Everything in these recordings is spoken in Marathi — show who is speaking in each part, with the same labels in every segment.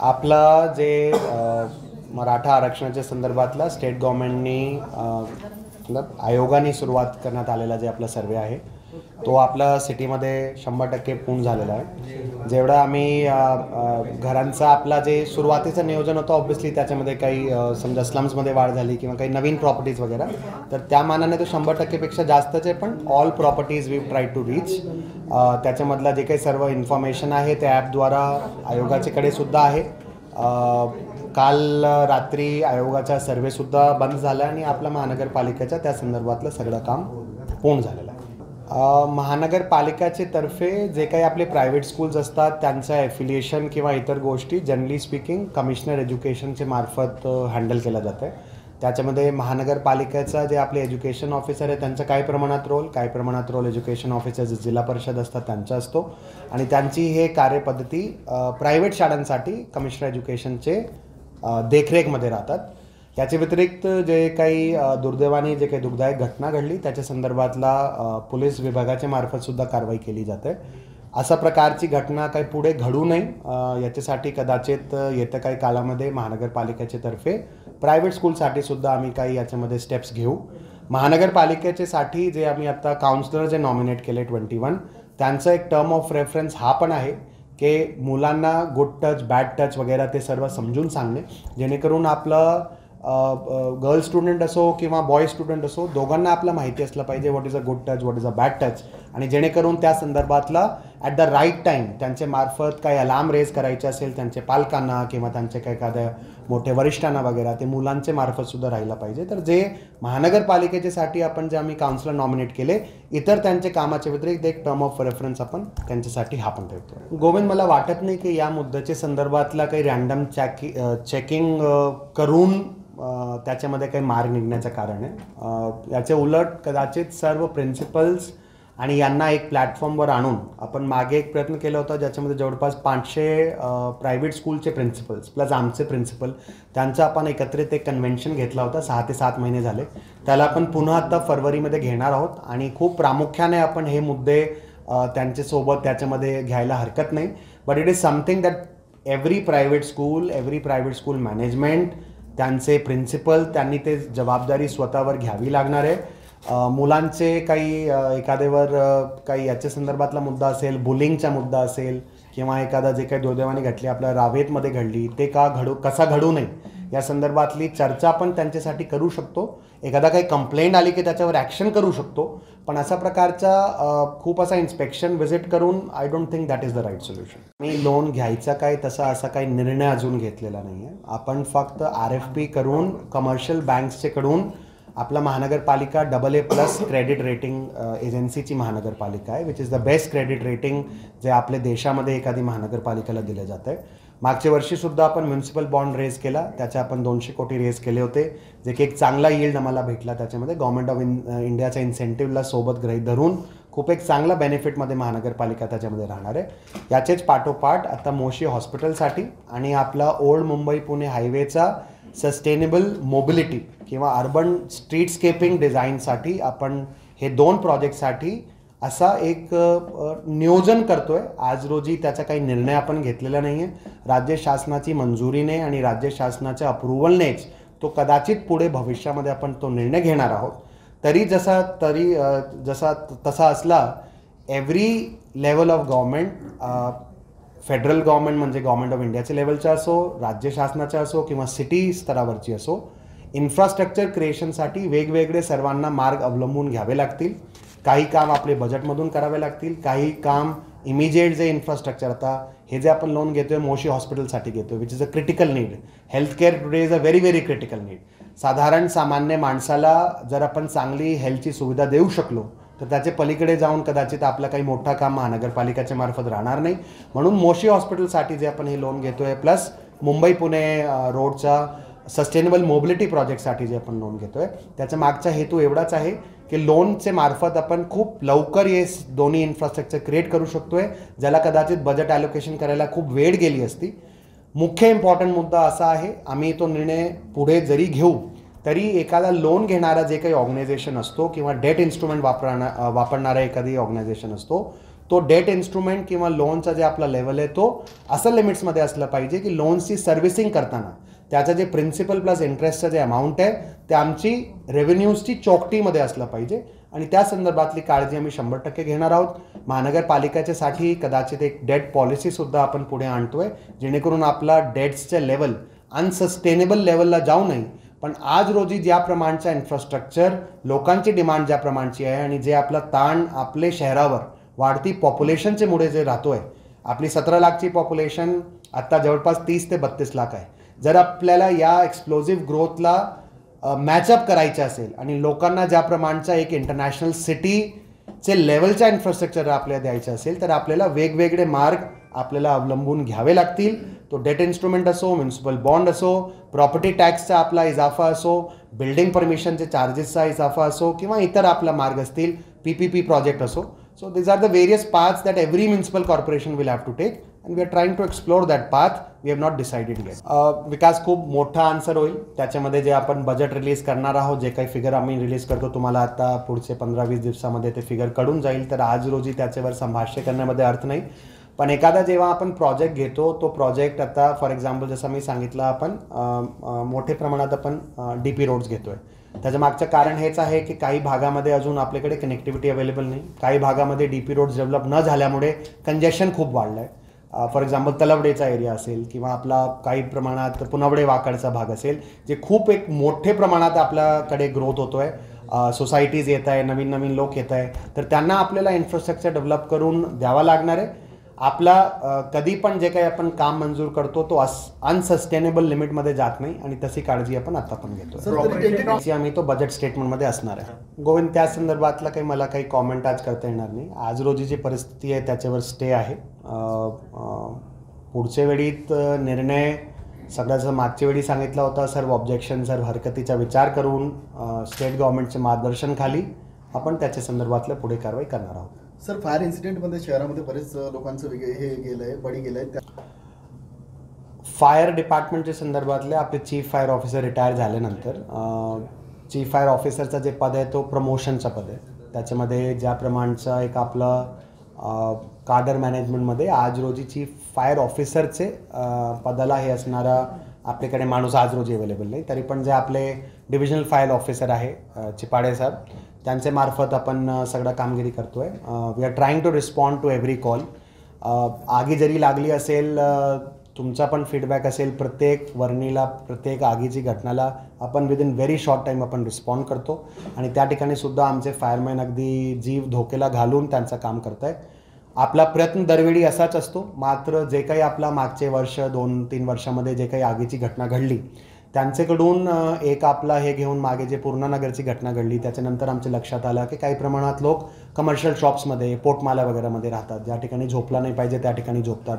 Speaker 1: आपला जे मराठा आरक्षणाच्या संदर्भातला स्टेट गव्हर्नमेंटनी मतलब आयोगाने सुरुवात करण्यात आलेला जे आपला सर्वे आहे तो आपला सिटीमध्ये 100% पूर्ण झालेला आहे. जेवढा आम्ही घरांचा आपला जे सुरुवातीचं नियोजन होतं ऑब्व्हियसली त्याच्यामध्ये काही समजा स्लम्समध्ये वाढ झाली किंवा काही नवीन प्रॉपर्टीज वगैरे, तर त्या मानाने तो 100%पेक्षा जास्तच आहे. पण all properties we try to reach. त्याच्यामधला जे काही सर्व इन्फॉर्मेशन आहे त्या ॲपद्वारा आयोगाच्याकडे सुद्धा आहे. काल रात्री आयोगाचा सर्वेसुद्धा बंद झाला आणि आपल्या महानगरपालिकेच्या त्या संदर्भातलं सगळं काम पूर्ण झालेलं आहे. महानगरपालिकेचे तर्फे जे काही आपले प्रायव्हेट स्कूल्स असतात त्यांचं ॲफिलिएशन किंवा इतर गोष्टी जनरली स्पीकिंग कमिशनर एज्युकेशनचे मार्फत हँडल केलं जातं आहे. त्याच्यामध्ये महानगरपालिकेचा जे आपले एज्युकेशन ऑफिसर आहे त्यांचा काही प्रमाणात रोल एज्युकेशन ऑफिसर जे जिल्हा परिषद असतात त्यांचा असतो आणि त्यांची हे कार्यपद्धती प्रायव्हेट शाळांसाठी कमिशनर एज्युकेशनचे देखरेखमध्ये राहतात. याच्या व्यतिरिक्त जे काही दुर्दैवाने जे काही दुःखदायक घटना घडली त्याच्या संदर्भातला पोलीस विभागाच्या मार्फतसुद्धा कारवाई केली जाते. अशा प्रकारची घटना काही पुढे घडू नये याच्यासाठी कदाचित येत्या काही काळामध्ये महानगरपालिकेच्या तर्फे प्रायव्हेट स्कूलसाठी सुद्धा आम्ही काही याच्यामध्ये स्टेप्स घेऊ. महानगरपालिकेच्यासाठी जे आम्ही आता काउन्सिलर जे नॉमिनेट केले 21 त्यांचं एक टर्म ऑफ रेफरन्स हा पण आहे की मुलांना गुड टच बॅड टच वगैरे ते सर्व समजून सांगणे, जेणेकरून आपलं गर्ल स्टुडंट असो किंवा बॉय स्टुडंट असो दोघांना आपलं माहिती असलं पाहिजे what is a good touch what is a bad touch, आणि जेणेकरून त्या संदर्भातला ॲट द राईट टाईम त्यांच्या मार्फत काही अलार्म रेज करायचे असेल त्यांचे पालकांना किंवा त्यांचे काही एखाद्या मोठे वरिष्ठांना वगैरे ते मुलांचे मार्फतसुद्धा राहिलं पाहिजे. तर जे महानगरपालिकेच्यासाठी आपण जे आम्ही काउन्सिलर नॉमिनेट केले इतर त्यांचे कामाच्या व्यतिरिक्त एक टर्म ऑफ रेफरन्स आपण त्यांच्यासाठी हा पण ठेवतो. गोविंद, मला वाटत नाही की या मुद्द्याच्या संदर्भातला काही रँडम चेकिंग करून त्याच्यामध्ये काही मार्ग निघण्याचं कारण आहे. याचे उलट कदाचित सर्व प्रिन्सिपल्स आणि यांना एक प्लॅटफॉर्मवर आणून आपण मागे एक प्रयत्न केला होता ज्याच्यामध्ये जवळपास 500 प्रायव्हेट स्कूलचे प्रिन्सिपल्स प्लस आमचे प्रिन्सिपल त्यांचा आपण एकत्रित एक कन्व्हेन्शन घेतला होता. 6 ते 7 महिने झाले. त्याला आपण पुन्हा आता फरवरीमध्ये घेणार आहोत आणि खूप प्रामुख्याने आपण हे मुद्दे त्यांच्यासोबत त्याच्यामध्ये घ्यायला हरकत नाही. But it is something that every private school management त्यांचे प्रिन्सिपल त्यांनी ते जबाबदारी स्वतःवर घ्यावी लागणार आहे. मुलांचे काही एखाद्यावर काही याच्या संदर्भातला मुद्दा असेल, बुलिंगचा मुद्दा असेल किंवा एखादा जे काही दुर्दैवाने घडली आपल्या रावेतमध्ये घडली ते कसा घडू नये या संदर्भातली चर्चा आपण त्यांच्यासाठी करू शकतो. एखादा काही कंप्लेंट आली की त्याच्यावर ॲक्शन करू शकतो. पण अशा प्रकारचा खूप असा इन्स्पेक्शन व्हिजिट करून I don't think that is the right solution. मी लोन घ्यायचा काय असा काही निर्णय अजून घेतलेला नाही आहे. आपण फक्त RFP करून कमर्शियल बँक्सच्याकडून आपला महानगरपालिका AA+ क्रेडिट रेटिंग एजन्सीची महानगरपालिका आहे which is the best credit rating जे आपल्या देशामध्ये एखादी महानगरपालिकेला दिलं जातं आहे. मागच्या वर्षीसुद्धा आपण म्युन्सिपल बॉन्ड रेज केला, त्याचे आपण 200 कोटी रेज केले होते जे की एक चांगला यील्ड आम्हाला भेटला. त्याच्यामध्ये गव्हर्नमेंट ऑफ इंडियाच्या इन्सेंटिव्हला सोबत गृहीत धरून खूप एक चांगला बेनिफिटमध्ये महानगरपालिका त्याच्यामध्ये राहणार आहे. याचेच पाठोपाठ आता मोशी हॉस्पिटलसाठी आणि आपला ओल्ड मुंबई पुणे हायवेचा सस्टेनेबल मोबिलिटी किंवा अर्बन स्ट्रीटस्केपिंग डिझाईनसाठी आपण हे 2 प्रोजेक्टसाठी असा एक नियोजन करतो आहे. आज रोजी त्याचा काही निर्णय आपण घेतलेला नाही आहे. राज्य शासनाची मंजुरीने आणि राज्य शासनाच्या अप्रुव्हलनेच तो कदाचित पुढे भविष्यामध्ये आपण तो निर्णय घेणार आहोत. तसा असला every level of government federal government म्हणजे गव्हर्नमेंट ऑफ इंडियाच्या लेवलचा असो, राज्य शासनाचा असो किंवा सिटी स्तरावरची असो, इन्फ्रास्ट्रक्चर क्रिएशनसाठी वेगवेगळे सर्वांना मार्ग अवलंबून घ्यावे लागतील. काही काम आपले बजेटमधून करावे लागतील, काही काम इमिजिएट जे इन्फ्रास्ट्रक्चर आता हे जे आपण लोन घेतोय मोशी हॉस्पिटलसाठी घेतोय which is a critical need. Healthcare today is a very critical need. साधारण सामान्य माणसाला जर आपण चांगली हेल्थची सुविधा देऊ शकलो तर त्याचे पलीकडे जाऊन कदाचित आपलं काही मोठं काम महानगरपालिकेच्या मार्फत राहणार नाही. म्हणून मोशी हॉस्पिटलसाठी जे आपण हे लोन घेतोय प्लस मुंबई पुणे रोडचा सस्टेनेबल मोबिलिटी प्रोजेक्टसाठी जे आपण लोन घेतोय त्याचा मागचा हेतू एवढाच आहे की लोनचे मार्फत आपण खूप लवकर हे दोन्ही इन्फ्रास्ट्रक्चर क्रिएट करू शकतोय ज्याला कदाचित बजेट ॲलोकेशन करायला खूप वेळ गेली असती. मुख्य इम्पॉर्टंट मुद्दा असा आहे, आम्ही तो निर्णय पुढे जरी घेऊ तरी एखादा लोन घेणारा जे काही ऑर्गनायझेशन असतो किंवा डेट इन्स्ट्रुमेंट वापरणारा एखादी ऑर्गनायझेशन असतो तो डेट इन्स्ट्रुमेंट किंवा लोनचा जे आपला लेवल आहे तो असं लिमिट्समध्ये असलं पाहिजे की लोन्सची सर्व्हिसिंग करताना त्याचं जे प्रिन्सिपल प्लस इंटरेस्टचं जे अमाऊंट आहे ते आमची रेव्हेन्यूजची चौकटीमध्ये असलं पाहिजे आणि त्या संदर्भातली काळजी आम्ही 100% घेणार आहोत. महानगरपालिकेच्यासाठी कदाचित एक डेट पॉलिसीसुद्धा आपण पुढे आणतोय जेणेकरून आपला डेट्सचे लेवल अनसस्टेनेबल लेवलला जाऊ नये. पण आज रोजी ज्या प्रमाणचा इन्फ्रास्ट्रक्चर लोकांची डिमांड ज्या प्रमाणची आहे आणि जे आपला ताण आपले शहरावर वाढती पॉप्युलेशनचे मुळे जे राहतोय, आपली 17 लाखची पॉप्युलेशन आत्ता जवळपास 30 ते 32 लाख आहे. जर आपल्याला या एक्सप्लोजिव्ह ग्रोथला मॅचअप करायचं असेल आणि लोकांना ज्या प्रमाणचा एक इंटरनॅशनल सिटीचे लेवलचा इन्फ्रास्ट्रक्चर आपल्याला द्यायचं असेल तर आपल्याला वेगवेगळे मार्ग आपल्याला अवलंबून घ्यावे लागतील. तो डेट इन्स्ट्रुमेंट असो, म्युनिसिपल बॉन्ड असो, प्रॉपर्टी टॅक्सचा आपला इजाफा असो, बिल्डिंग परमिशनचे चार्जेसचा इजाफा असो किंवा इतर आपला मार्ग असतील, PPP प्रोजेक्ट असो. So these are the various paths that every municipal corporation will have to take and we are trying to explore that path. We have not decided yet. विकास खूप मोठा आन्सर होईल. त्याच्यामध्ये जे आपण बजेट रिलीज करणार आहोत, जे काही फिगर आम्ही रिलीज करतो तुम्हाला आता पुढचे 15-20 दिवसामध्ये ते फिगर कळून जाईल. तर आज रोजी त्याच्यावर संभाष्य करण्यामध्ये अर्थ नाही. पण एखादा जेव्हा आपण प्रोजेक्ट घेतो तो प्रोजेक्ट आता फॉर एक्झाम्पल जसं मी सांगितलं आपण मोठ्या प्रमाणात आपण DP रोड्स घेतोय. त्याचं मागचं कारण हेच आहे की काही भागामध्ये अजून आपल्याकडे कनेक्टिव्हिटी अवेलेबल नाही. काही भागामध्ये DP रोड्स डेव्हलप न झाल्यामुळे कंजेशन खूप वाढलं आहे. फॉर एक्झाम्पल तलवडेचा एरिया असेल किंवा आपला काही प्रमाणात पुनवडे वाकडचा भाग असेल जे खूप एक मोठे प्रमाणात आपल्याकडे ग्रोथ होतो आहे. सोसायटीज येत आहे, नवीन नवीन लोक येत आहे, तर त्यांना आपल्याला इन्फ्रास्ट्रक्चर डेव्हलप करून द्यावा लागणार आहे. आपला कधी पण जे काही आपण काम मंजूर करतो तो अनसस्टेनेबल लिमिटमध्ये जात नाही आणि तशी काळजी आपण आता पण घेतो. आम्ही तो बजेट स्टेटमेंटमध्ये असणार आहे. गोविंद, त्या संदर्भातला काही मला काही कॉमेंट आज करता येणार नाही. आज रोजी जी परिस्थिती आहे त्याच्यावर स्टे आहे. पुढच्या वेळीत निर्णय सगळ्याचं मागच्या वेळी सांगितलं होतं, सर्व ऑब्जेक्शन सर्व हरकतीचा विचार करून स्टेट गव्हर्नमेंटचे मार्गदर्शन खाली आपण त्याच्या संदर्भातल्या पुढे कारवाई करणार आहोत.
Speaker 2: सर, फायर इन्सिडेंटमध्ये शहरामध्ये बरेच लोकांचं हे गेलं आहे, बळी गेलं आहे.
Speaker 1: फायर डिपार्टमेंटच्या संदर्भातले आपले चीफ फायर ऑफिसर रिटायर झाल्यानंतर चीफ फायर ऑफिसरचा जे पद आहे तो प्रमोशनचा पद आहे. त्याच्यामध्ये ज्या प्रमाणचा एक आपलं काडर मॅनेजमेंटमध्ये आज रोजी चीफ फायर ऑफिसरचे पदाला हे असणारा आपल्याकडे माणूस आज रोजी अवेलेबल नाही. तरी पण जे आपले डिव्हिजनल फायर ऑफिसर आहे चिपाडे साहेब, त्यांचे मार्फत आपण सगळं कामगिरी करतोय. We are trying to respond to every call. आगी जरी लागली असेल, तुमचा पण फीडबॅक असेल, प्रत्येक वर्णीला प्रत्येक आगीची घटनाला आपण विदिन व्हेरी शॉर्ट टाईम आपण रिस्पॉन्ड करतो आणि त्या ठिकाणी सुद्धा आमचे फायरमॅन अगदी जीव धोक्याला घालून त्यांचं काम करत आहेत. आपला प्रयत्न दरवेळी असाच असतो. मात्र जे काही आपला मागचे वर्ष 2-3 वर्षामध्ये जे काही आगीची घटना घडली त्यांच्याकडून एक आपला हे घेऊन मागे जे पूर्णानगरची घटना घडली त्याच्यानंतर आमच्या लक्षात आलं की काही प्रमाणात लोक कमर्शियल शॉप्समध्ये, पोटमाला वगैरेमध्ये राहतात, ज्या ठिकाणी झोपला नाही पाहिजे त्या ठिकाणी झोपतात.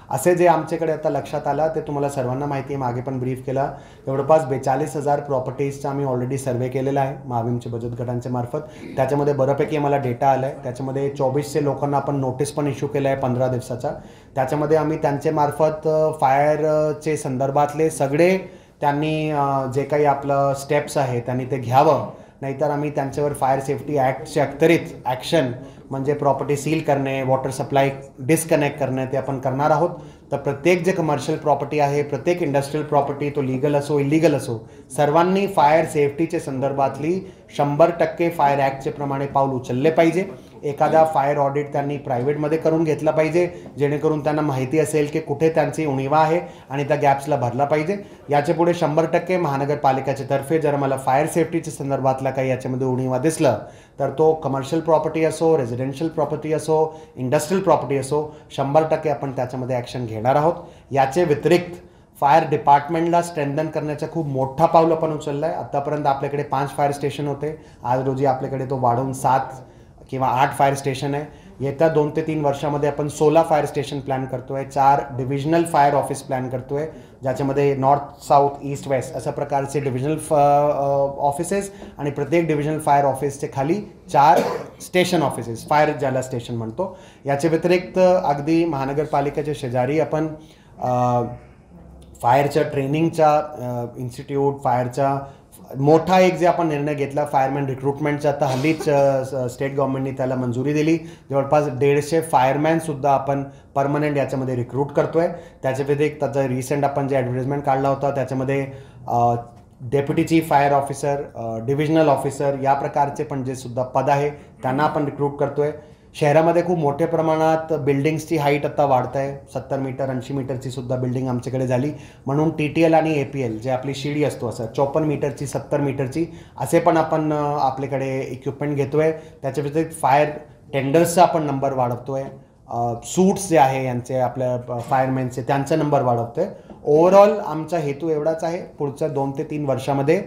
Speaker 1: असे जे आमच्याकडे आता लक्षात आलं ते तुम्हाला सर्वांना माहिती आहे, मागे पण ब्रीफ केला. जवळपास 42,000 प्रॉपर्टीजचा आम्ही ऑलरेडी सर्वे केलेला आहे महाविमचे बचत गटांच्या मार्फत. त्याच्यामध्ये बऱ्यापैकी आम्हाला डेटा आला आहे. त्याच्यामध्ये 2400 लोकांना आपण नोटीस पण इश्यू केला आहे 15 दिवसाचा. त्याच्यामध्ये आम्ही त्यांच्या मार्फत फायरचे संदर्भातले सगळे त्यांनी जे काही आपलं स्टेप्स आहे त्यांनी ते घ्यावं, नाहीतर आम्ही त्यांच्यावर फायर सेफ्टी ॲक्टचे अखत्यारीत ॲक्शन म्हणजे प्रॉपर्टी सील करणे, वॉटर सप्लाय डिस्कनेक्ट करणे ते आपण करणार आहोत. तर प्रत्येक जे कमर्शियल प्रॉपर्टी आहे, प्रत्येक इंडस्ट्रियल प्रॉपर्टी, तो लीगल असो इलिगल असो, सर्वांनी फायर सेफ्टीचे संदर्भातली 100% फायर ॲक्टचे प्रमाणे पाऊल उचलले पाहिजे. एखादा फायर ऑडिट त्यांनी प्रायव्हेटमध्ये करून घेतला पाहिजे जेणेकरून त्यांना माहिती असेल की कुठे त्यांची उणीवा आहे आणि त्या गॅप्सला भरला पाहिजे. याच्या पुढे 100% महानगरपालिकेच्या तर्फे जर मला फायर सेफ्टीच्या संदर्भातला काही याच्यामध्ये उणीवा दिसलं तर तो कमर्शियल प्रॉपर्टी असो, रेझिडेन्शियल प्रॉपर्टी असो, इंडस्ट्रियल प्रॉपर्टी असो, 100% आपण त्याच्यामध्ये ॲक्शन घेणार आहोत. याचे व्यतिरिक्त फायर डिपार्टमेंटला स्ट्रेंथन करण्याचा खूप मोठा पाऊल आपण उचलला आहे. आत्तापर्यंत आपल्याकडे 5 फायर स्टेशन होते, आज रोजी आपल्याकडे तो वाढवून 7 किंवा 8 फायर स्टेशन आहे. येत्या 2 ते 3 वर्षामध्ये आपण 16 फायर स्टेशन प्लॅन करतोय, 4 डिव्हिजनल फायर ऑफिस प्लॅन करतोय, ज्याच्यामध्ये नॉर्थ, साऊथ, ईस्ट, वेस्ट अशा प्रकारचे डिव्हिजनल ऑफिसेस आणि प्रत्येक डिव्हिजनल फायर ऑफिसचे खाली 4 स्टेशन ऑफिसेस, फायर ज्याला स्टेशन म्हणतो. याच्या व्यतिरिक्त अगदी महानगरपालिकेच्या शेजारी आपण फायरच्या ट्रेनिंगच्या इन्स्टिट्यूट, फायरच्या मोठा एक जे आपण निर्णय घेतला फायरमॅन रिक्रुटमेंटचा, आता हल्लीच स्टेट गव्हर्नमेंटने त्याला मंजुरी दिली. जवळपास 150 फायरमॅनसुद्धा आपण परमनंट याच्यामध्ये रिक्रूट करतोय. त्याच्या व्यतिरिक्त त्याचा रिसेंट आपण जे ॲडव्हर्टाइजमेंट काढला होता त्याच्यामध्ये deputy chief fire officer, divisional officer या प्रकारचे पण जे सुद्धा पद आहे त्यांना आपण रिक्रूट करतोय. शहरामध्ये खूप मोठ्या प्रमाणात बिल्डिंग्सची हाईट आता वाढत आहे. 70 मीटर 80 मीटरची सुद्धा बिल्डिंग आमच्याकडे झाली. म्हणून TTL आणि APL जे आपली शिडी असतो असं 54 मीटरची 70 मीटरची असे पण आपण आपल्याकडे इक्विपमेंट घेतोय. त्याच्या व्यतिरिक्त फायर टेंडर्सचा आपण नंबर वाढवतोय. सूट्स जे आहे यांचे आपल्या फायरमॅनचे त्यांचा नंबर वाढवतोय. ओव्हरऑल आमचा हेतू एवढाच आहे, पुढच्या 2 ते 3 वर्षामध्ये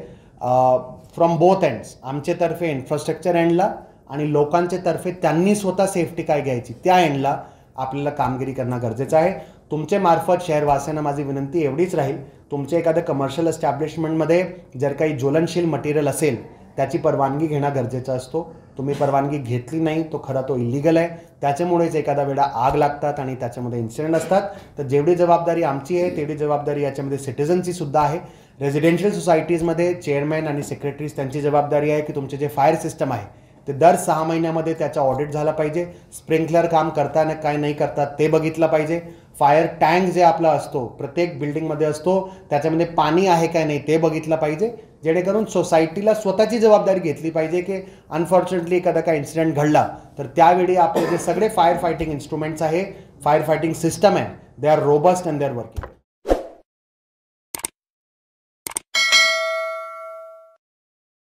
Speaker 1: फ्रॉम बोथ एंड्स आमच्यातर्फे इन्फ्रास्ट्रक्चर एंडला आणि लोकांच्या तर्फे त्यांनी स्वतः सेफ्टी काय घ्यायची त्या एंडला आपल्याला कामगिरी करणं गरजेचं आहे. तुमच्या मार्फत शहरवासियांना माझी विनंती एवढीच राहील, तुमच्या एखाद्या कमर्शियल एस्टॅब्लिशमेंटमध्ये जर काही ज्वलनशील मटेरियल असेल त्याची परवानगी घेणं गरजेचं असतो. तुम्ही परवानगी घेतली नाही तो खरा तो इलिगल आहे. त्याच्यामुळेच एखादा वेळा आग लागतात आणि त्याच्यामध्ये इन्सिडेंट असतात. तर जेवढी जबाबदारी आमची आहे तेवढी जबाबदारी याच्यामध्ये सिटिझनची सुद्धा आहे. रेझिडेन्शियल सोसायटीजमध्ये चेअरमॅन आणि सेक्रेटरीज त्यांची जबाबदारी आहे की तुमचे जे फायर सिस्टम आहे ते दर 6 महिन्यामध्ये त्याचा ऑडिट झाला पाहिजे. स्प्रिंकलर काम करताना काय नाही करतात ते बघितलं पाहिजे. फायर टँक जे आपला असतो प्रत्येक बिल्डिंगमध्ये असतो त्याच्यामध्ये पाणी आहे काय नाही ते बघितलं पाहिजे. जेणेकरून सोसायटीला स्वतःची जबाबदारी घेतली पाहिजे की अनफॉर्च्युनेटली एखादा काय इन्सिडेंट घडला तर त्यावेळी आपले जे सगळे फायर फायटिंग इन्स्ट्रुमेंट्स आहे, फायर फायटिंग सिस्टम आहे, they are robust and they are working.